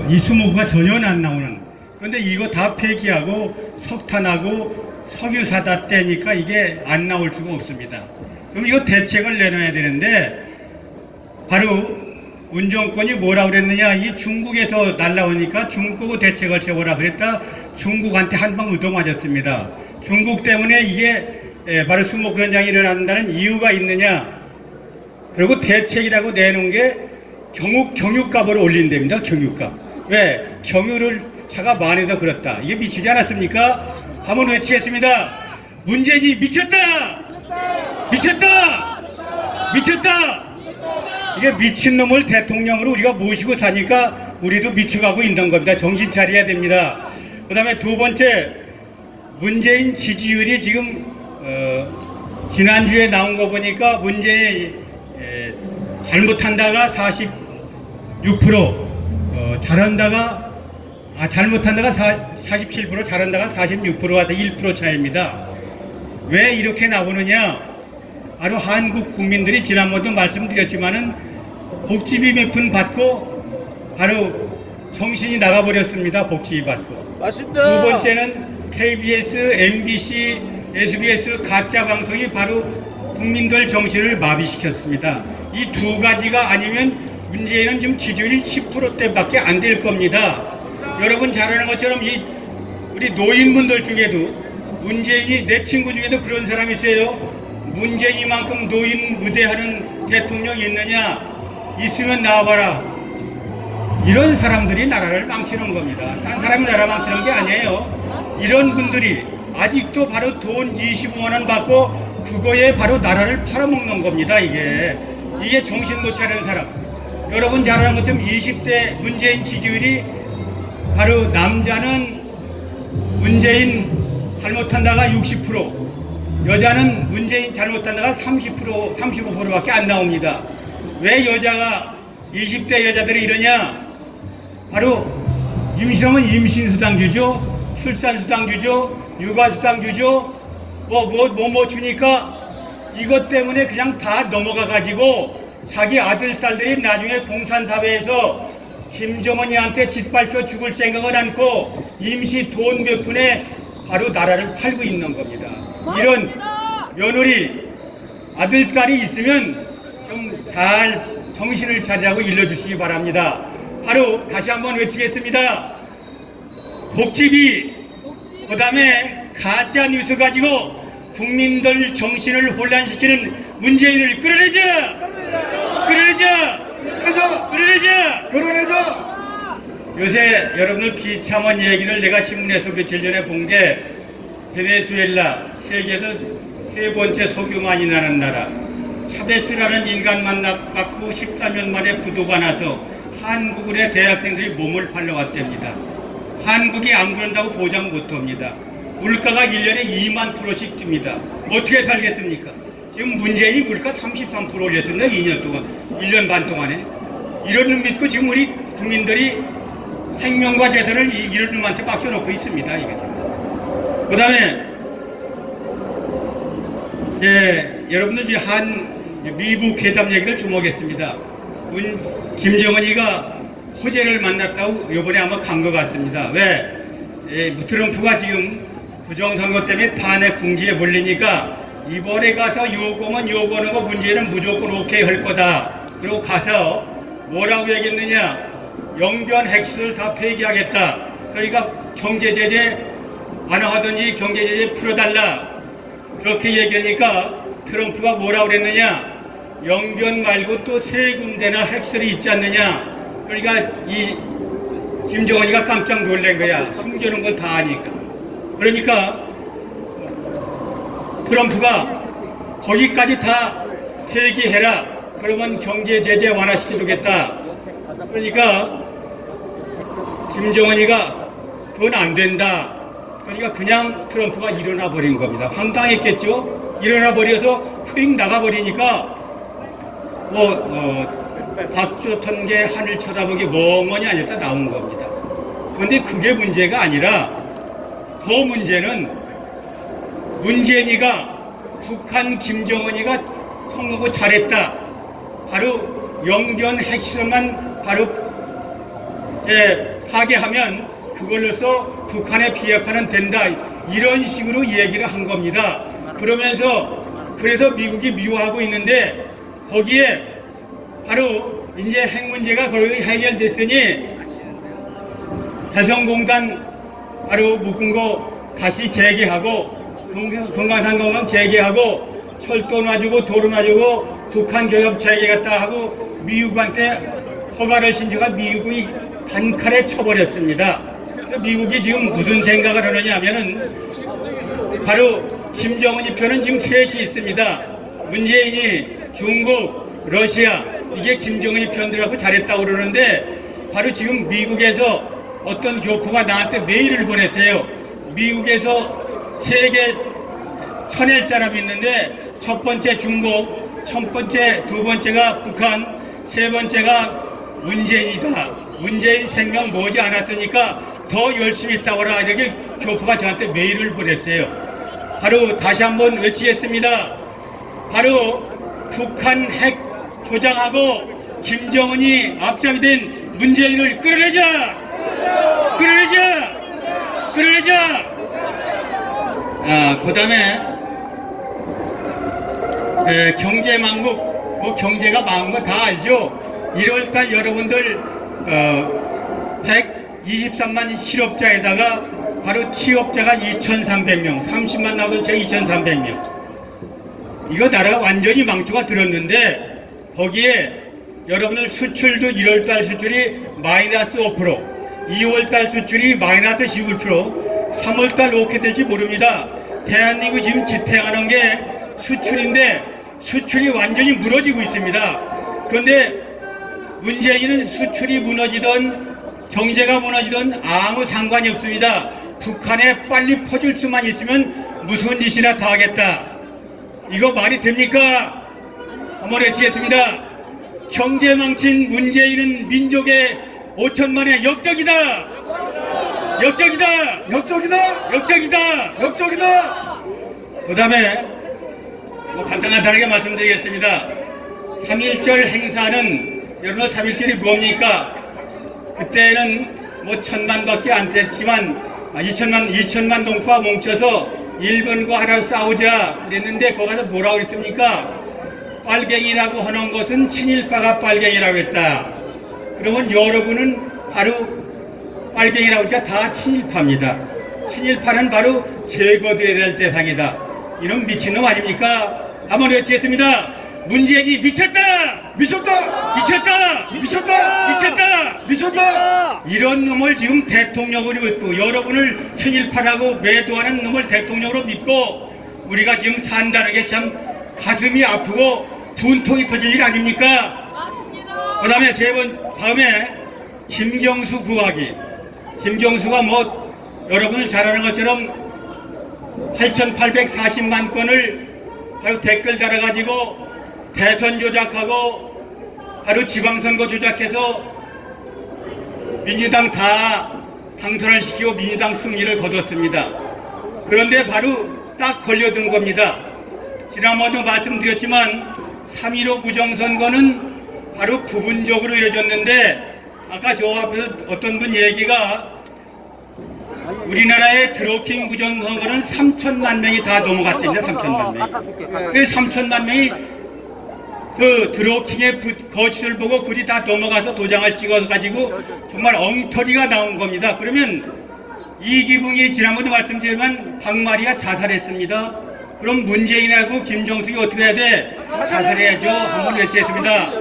이 수목구가 전혀 안 나오는. 그런데 이거 다 폐기하고 석탄하고 석유 사다 떼니까 이게 안 나올 수가 없습니다. 그럼 이거 대책을 내놔야 되는데 바로 운정권이 뭐라 그랬느냐, 이 중국에서 날라오니까 중국하고 대책을 세워라 그랬다. 중국한테 한 방 얻어맞았습니다. 중국 때문에 이게 바로 수목구 현장이 일어난다는 이유가 있느냐. 그리고 대책이라고 내놓은 게 경유값을 올린답니다. 경유값. 왜? 경유를 차가 많이 더 그렇다. 이게 미치지 않았습니까? 한번 외치겠습니다. 문재인이 미쳤다! 미쳤다! 미쳤다! 이게 미친놈을 대통령으로 우리가 모시고 사니까 우리도 미쳐가고 있는 겁니다. 정신 차려야 됩니다. 그 다음에 두 번째, 문재인 지지율이 지금 지난주에 나온 거 보니까 문재인 잘못한다가 46%, 잘못한다가 47%, 잘한다가 46%가 1% 차이입니다. 왜 이렇게 나오느냐? 바로 한국 국민들이 지난번도 말씀드렸지만은 복지비 몇 푼 받고 바로 정신이 나가버렸습니다. 복지비 받고. 맞습니다. 두 번째는 KBS, MBC, SBS 가짜 방송이 바로 국민들 정신을 마비시켰습니다. 이 두 가지가 아니면 문재인은 지금 지지율이 10%대밖에 안 될 겁니다. 여러분 잘 아는 것처럼 우리 노인분들 중에도 문재인이, 내 친구 중에도 그런 사람이 있어요. 문재인만큼 노인 의대하는 대통령이 있느냐? 있으면 나와봐라. 이런 사람들이 나라를 망치는 겁니다. 딴 사람이 나라 망치는 게 아니에요. 이런 분들이 아직도 바로 돈 25만 원 받고 그거에 바로 나라를 팔아먹는 겁니다. 이게 정신 못 차리는 사람. 여러분 잘 아는 것처럼 20대 문재인 지지율이 바로 남자는 문재인 잘못한다가 60%, 여자는 문재인 잘못한다가 30%, 35%밖에 안 나옵니다. 왜 여자가 20대 여자들이 이러냐? 바로 임신하면 임신수당 주죠, 출산수당 주죠, 육아수당 주죠, 뭐 주니까 이것 때문에 그냥 다 넘어가 가지고 자기 아들 딸들이 나중에 공산사회에서 김정은이한테 짓밟혀 죽을 생각을 않고 임시 돈 몇 푼에 바로 나라를 팔고 있는 겁니다. 이런 며느리 아들 딸이 있으면 좀 잘 정신을 차리라고 일러주시기 바랍니다. 바로 다시 한번 외치겠습니다. 복지비, 그 다음에 가짜 뉴스 가지고 국민들 정신을 혼란시키는 문재인을 끌어내자! 끌어내자! 끌어내자! 요새 여러분들 비참한 얘기를 내가 신문에서 며칠 전에 본 게 베네수엘라, 세계에서 세 번째 석유 많이 나는 나라. 차베스라는 인간만 낳고 13년 만에 부도가 나서 한국의 대학생들이 몸을 팔러왔답니다. 한국이 안 그런다고 보장 못합니다. 물가가 1년에 2만 %씩 뜁니다. 어떻게 살겠습니까? 지금 문재인이 물가 33% 올렸습니다. 2년 동안, 1년 반 동안에. 이런 놈 믿고 지금 우리 국민들이 생명과 재산을 이런 놈한테 맡겨놓고 있습니다. 그 다음에 여러분들 미국 회담 얘기를 좀 하겠습니다. 김정은이가 호재를 만났다고 이번에 아마 간 것 같습니다. 왜? 트럼프가 지금 부정선거 때문에 탄핵 궁지에 몰리니까 이번에 가서 요거면 요거는 문재인은 무조건 오케이 할 거다. 그리고 가서 뭐라고 얘기했느냐? 영변 핵시설 다 폐기하겠다. 그러니까 경제제재 완화하든지 경제제재 풀어달라. 그렇게 얘기하니까 트럼프가 뭐라고 그랬느냐? 영변 말고 또 세 군데나 핵시설이 있지 않느냐? 그러니까 이 김정은이가 깜짝 놀란 거야. 숨겨놓은 걸 다 아니까. 그러니까 트럼프가 거기까지 다 폐기해라. 그러면 경제제재 완화시켜주겠다. 그러니까 김정은이가 그건 안 된다. 그러니까 그냥 트럼프가 일어나 버린 겁니다. 황당했겠죠? 일어나 버려서 휙 나가버리니까 박조 게 하늘 쳐다보기 멍하니 앉았다 나온 겁니다. 그런데 그게 문제가 아니라 더 문제는 문재인이가 북한 김정은이가 선거 잘했다. 바로 영변 핵실험만 바로 파괴하면 그걸로서 북한의 비핵화는 된다. 이런 식으로 얘기를 한 겁니다. 그래서 미국이 미워하고 있는데 거기에 바로 이제 핵 문제가 거의 해결됐으니 해성공단 바로 묶은 거 다시 재개하고 금강산공항 재개하고 철도 놔주고 도로 놔주고 북한 교역 재개했다 하고 미국한테 허가를 신청하 미국이 단칼에 쳐버렸습니다. 미국이 지금 무슨 생각을 하느냐 하면은 바로 김정은이 편은 지금 셋이 있습니다. 문재인이 중국, 러시아 이게 김정은이 편들하고 잘했다고 그러는데 바로 지금 미국에서 어떤 교포가 나한테 메일을 보냈어요. 미국에서 세계 쳐낼 사람이 있는데 첫 번째 중국, 첫 번째, 두 번째가 북한, 세 번째가 문재인이다. 문재인 생명 머지 않았으니까 더 열심히 있다고라 이렇게 교포가 저한테 메일을 보냈어요. 바로 다시 한번 외치겠습니다. 바로 북한 핵 조장하고 김정은이 앞장이 된 문재인을 끌어내자! 끌어내자! 끌어내자! 그 다음에 경제망국, 뭐 경제가 망한 거 다 알죠? 1월달 여러분들 123만 실업자에다가 바로 취업자가 2,300명, 30만 나오던 제가 2,300명. 이거 나라가 완전히 망조가 들었는데 거기에 여러분들 수출도 1월달 수출이 마이너스 5%, 2월달 수출이 마이너스 11%, 3월달 어떻게 될지 모릅니다. 대한민국 지금 지탱하는 게 수출인데 수출이 완전히 무너지고 있습니다. 그런데 문재인은 수출이 무너지던 경제가 무너지던 아무 상관이 없습니다. 북한에 빨리 퍼줄 수만 있으면 무슨 짓이나 다 하겠다. 이거 말이 됩니까? 한번 외치겠습니다. 경제 망친 문재인은 민족의 5천만의 역적이다. 역적이다. 역적이다. 역적이다. 역적이다. 그 다음에 간단하게 말씀드리겠습니다. 3.1절 행사는 여러분 3.1절이 뭡니까? 그때는 뭐 1,000만밖에 안 됐지만 2천만 동포가 뭉쳐서 일본과 하나 싸우자 그랬는데 거기 가서 뭐라고 그랬습니까? 빨갱이라고 하는 것은 친일파가 빨갱이라고 했다. 그러면 여러분은 바로 빨갱이라고 하니까 다 친일파입니다. 친일파는 바로 제거돼야 될 대상이다. 이런 미친놈 아닙니까? 한번 외치겠습니다. 문재인이 미쳤다! 미쳤다! 미쳤다! 미쳤다! 미쳤다! 미쳤다! 이런 놈을 지금 대통령으로 믿고 여러분을 친일파라고 매도하는 놈을 대통령으로 믿고 우리가 지금 산다는 게 참 가슴이 아프고 분통이 터질 일 아닙니까? 맞습니다. 그 다음에 다음에 김경수 구하기. 김경수가 뭐 여러분을 잘 아는 것처럼 8,840만 건을 바로 댓글 달아가지고 대선 조작하고 바로 지방선거 조작해서 민주당 다 당선을 시키고 민주당 승리를 거뒀습니다. 그런데 바로 딱 걸려든 겁니다. 지난번에도 말씀드렸지만 3.15 부정선거는 바로 부분적으로 이루어졌는데 아까 저 앞에서 어떤 분 얘기가 우리나라의 드루킹 부정선거는 3천만 명이 다 넘어갔답니다. 3천만 명이. 그 3천만 명이 그 드루킹의 거짓을 보고 그리 다 넘어가서 도장을 찍어가지고 정말 엉터리가 나온 겁니다. 그러면 이기붕이 지난번에 말씀드렸지만 박마리아 자살했습니다. 그럼 문재인하고 김정숙이 어떻게 해야 돼? 자살해야죠. 한번 외치겠습니다.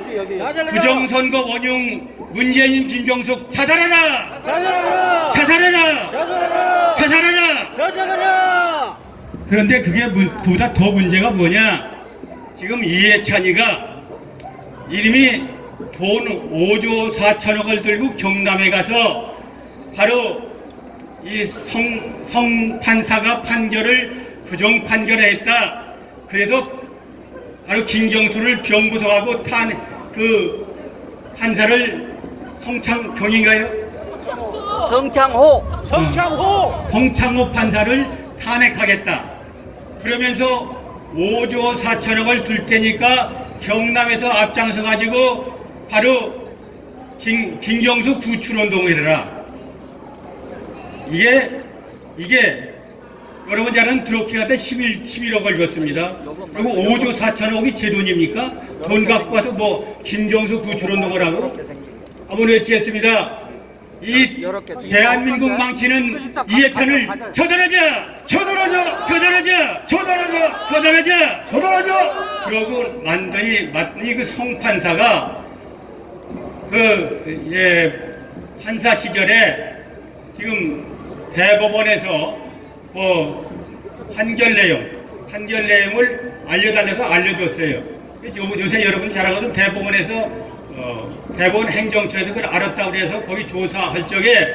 부정선거 원흉 문재인 김정숙 자살하라! 자살하라! 자살하라! 자살하라! 자살하라! 자살하라! 그런데 그게 보다 더 문제가 뭐냐? 지금 이해찬이가 이름이 돈 5조 4천억을 들고 경남에 가서 바로 이 성판사가 판결을 부정 판결했다. 그래서 바로 김경수를 병부서하고 그 판사를 성창경인가요? 성창호 판사를 탄핵하겠다. 그러면서 5조 4천억을 들 테니까 경남에서 앞장서 가지고 바로 김경수 구출운동을 해라. 이게 여러분 잘 아는 드로킹한테 11억을 줬습니다. 그리고 5조 4천억이 제 돈입니까? 돈 갖고 와서 뭐 김경수 구출운동을 하고 한번 외치겠습니다. 이 대한민국 망치는 이해찬을 처단하자! 처단하자! 처단하자! 처단하자! 처단하자! 처단하자! 그러고 맞더니 그 송판사가 판사 시절에 지금 대법원에서 판결 내용을 알려달라서 알려줬어요. 요새 여러분 잘 알거든. 대법원에서 대법원 행정처에서 그걸 알았다고 해서 거기 조사할 적에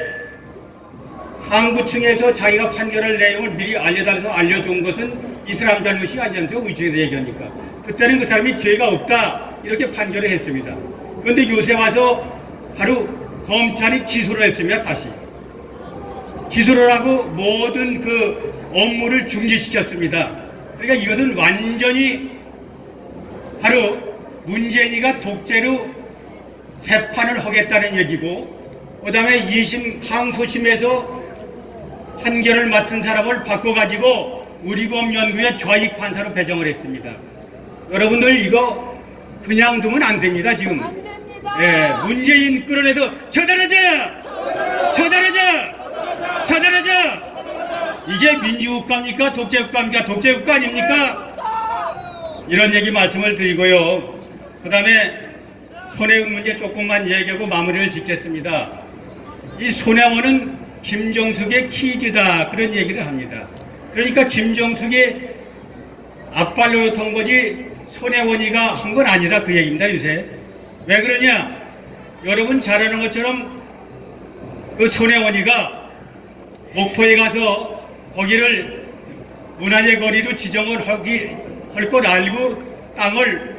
상부층에서 자기가 판결할 내용을 미리 알려달라서 알려준 것은 이 사람 잘못이 아니잖아요. 의중에서 얘기하니까. 그때는 그 사람이 죄가 없다 이렇게 판결을 했습니다. 그런데 요새 와서 바로 검찰이 기소를 했습니다. 다시 기소를 하고 모든 그 업무를 중지시켰습니다. 그러니까 이것은 완전히 바로 문재인이가 독재로 재판을 하겠다는 얘기고, 그 다음에 2심 항소심에서 판결을 맡은 사람을 바꿔가지고 우리법연구회 좌익판사로 배정을 했습니다. 여러분들 이거 그냥 두면 안 됩니다. 지금 안 됩니다. 예, 문재인 끌어내서 처단하자! 처단하자! 처단하자! 이게 민주국가입니까? 독재국가입니까? 독재국가 아닙니까? 이런 얘기 말씀을 드리고요. 그 다음에 손혜원 문제 조금만 얘기하고 마무리를 짓겠습니다. 이 손혜원은 김정숙의 키즈다 그런 얘기를 합니다. 그러니까 김정숙이 앞발로 턴 거지 손혜원이가 한 건 아니다 그 얘기입니다. 요새 왜 그러냐, 여러분 잘 아는 것처럼 그 손혜원이가 목포에 가서 거기를 문화재 거리로 지정을 할 걸 알고 땅을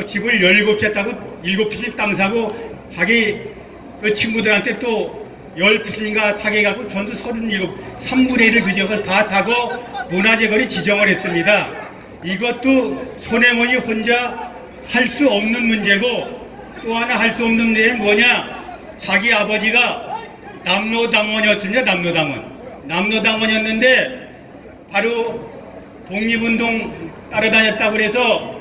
집을 17채 따고 7채씩 땅 사고 자기 그 친구들한테 또 10채인가 사게 갖고 전부 37, 3분의 1을 그 지역을 다 사고 문화재 거리 지정을 했습니다. 이것도 손혜원이 혼자 할 수 없는 문제고, 또 하나 할 수 없는 문제는 뭐냐, 자기 아버지가 남로당원이었습니다. 남로당원이었는데 바로 독립운동 따라다녔다고 해서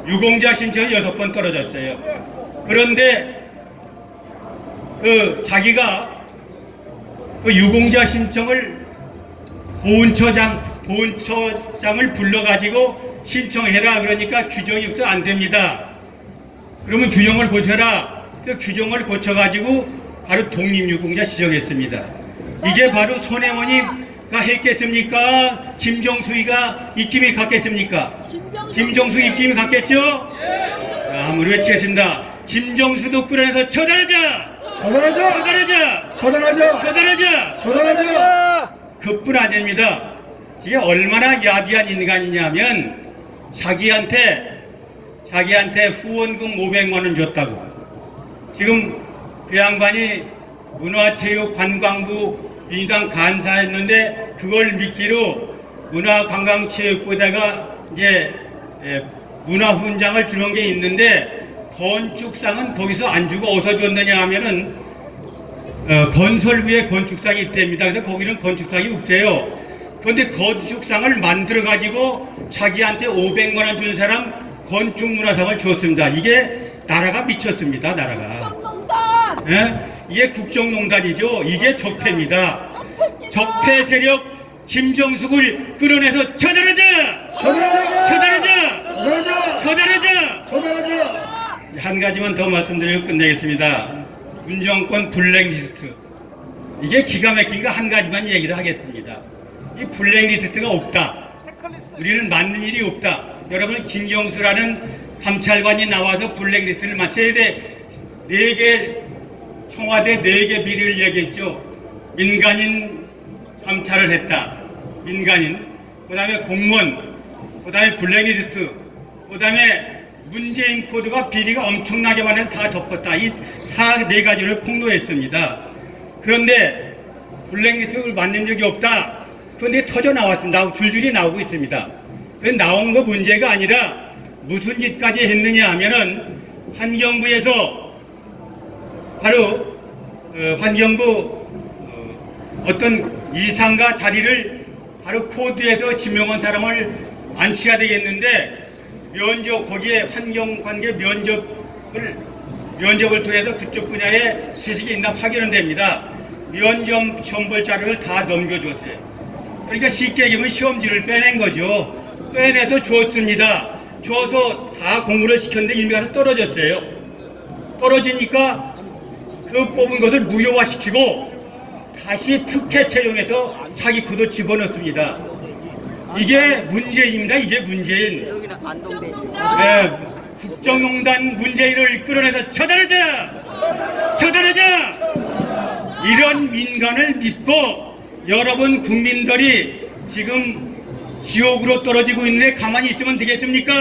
유공자 신청이 6번 떨어졌어요. 그런데 자기가 그 유공자 신청을 보훈처장을 불러가지고 신청해라 그러니까 규정이 없어 안 됩니다. 그러면 규정을 고쳐라. 그 규정을 고쳐가지고 바로 독립유공자 지정했습니다. 이게 바로 손혜원이가 했겠습니까? 김정숙이가 입김이 갔겠습니까? 김정숙 입김이 갔겠죠? 아무리 외치겠습니다. 김정수도 끌어내서 처단하자! 처단하자! 처단하자! 처단하자! 처단하자! 처단하자! 그뿐 아닙니다. 이게 얼마나 야비한 인간이냐면 자기한테 후원금 500만 원 줬다고. 지금 그 양반이 문화체육관광부 민주당 간사였는데 그걸 미끼로 문화관광체육부에다가 이제 문화훈장을 주는 게 있는데 건축상은 거기서 안 주고 어디서 줬느냐 하면은 건설부에 건축상이 있답니다. 그래서 거기는 건축상이 없대요. 그런데 건축상을 만들어 가지고 자기한테 500만 원 준 사람 건축문화상을 줬습니다. 이게 나라가 미쳤습니다. 나라가. 국정농단! 예? 이게 국정농단이죠. 이게 적폐입니다. 적폐 세력 김정숙을 끌어내서 처단하자! 처단하자! 처단하자! 처단하자! 처단하자! 처단하자! 한 가지만 더 말씀드리고 끝내겠습니다. 문정권 블랙리스트. 이게 기가 막힌 거 한 가지만 얘기를 하겠습니다. 이 블랙리스트가 없다. 우리는 맞는 일이 없다. 여러분 김경수라는 감찰관이 나와서 블랙리스트를 맞춰야 돼. 4개 청와대 4개 비리를 얘기했죠. 민간인 감찰을 했다. 민간인. 그 다음에 공무원. 그 다음에 블랙리스트. 그 다음에 문재인 코드가 비리가 엄청나게 많은 다 덮었다. 이 4가지를 폭로했습니다. 그런데 블랙리스트를 만든 적이 없다. 그런데 터져 나왔습니다. 줄줄이 나오고 있습니다. 나온 거 문제가 아니라 무슨 짓까지 했느냐 하면은 환경부에서 바로 환경부 어떤 이상가 자리를 바로 코드에서 지명한 사람을 안치해야 되겠는데 거기에 환경관계 면접을 통해서 그쪽 분야에 지식이 있나 확인은 됩니다. 면접 시험볼 자료를 다 넘겨줬어요. 그러니까 쉽게 얘기하면 시험지를 빼낸 거죠. 빼내서 줬습니다. 줘서 다 공부를 시켰는데 일미가서 떨어졌어요. 떨어지니까 그 뽑은 것을 무효화시키고 다시 특혜 채용해서 자기 거도 집어넣습니다. 이게 문재인입니다. 이게 문재인. 네, 국정농단 문재인을 끌어내서 처단하자! 처단하자! 이런 민간을 믿고 여러분 국민들이 지금 지옥으로 떨어지고 있는데 가만히 있으면 되겠습니까?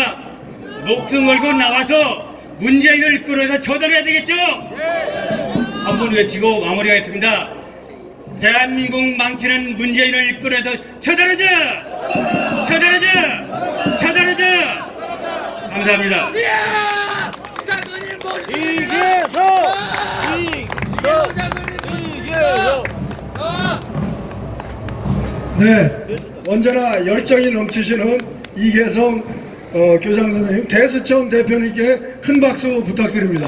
목숨 걸고 나와서 문재인을 끌어내서 처단해야 되겠죠? 한번 외치고 마무리하겠습니다. 대한민국 망치는 문재인을 끌어내서 처단하자! 처단하자! 처단하자! 감사합니다. 이계성! 네, 언제나 열정이 넘치시는 이계성 교장 선생님, 대수청 대표님께 큰 박수 부탁드립니다.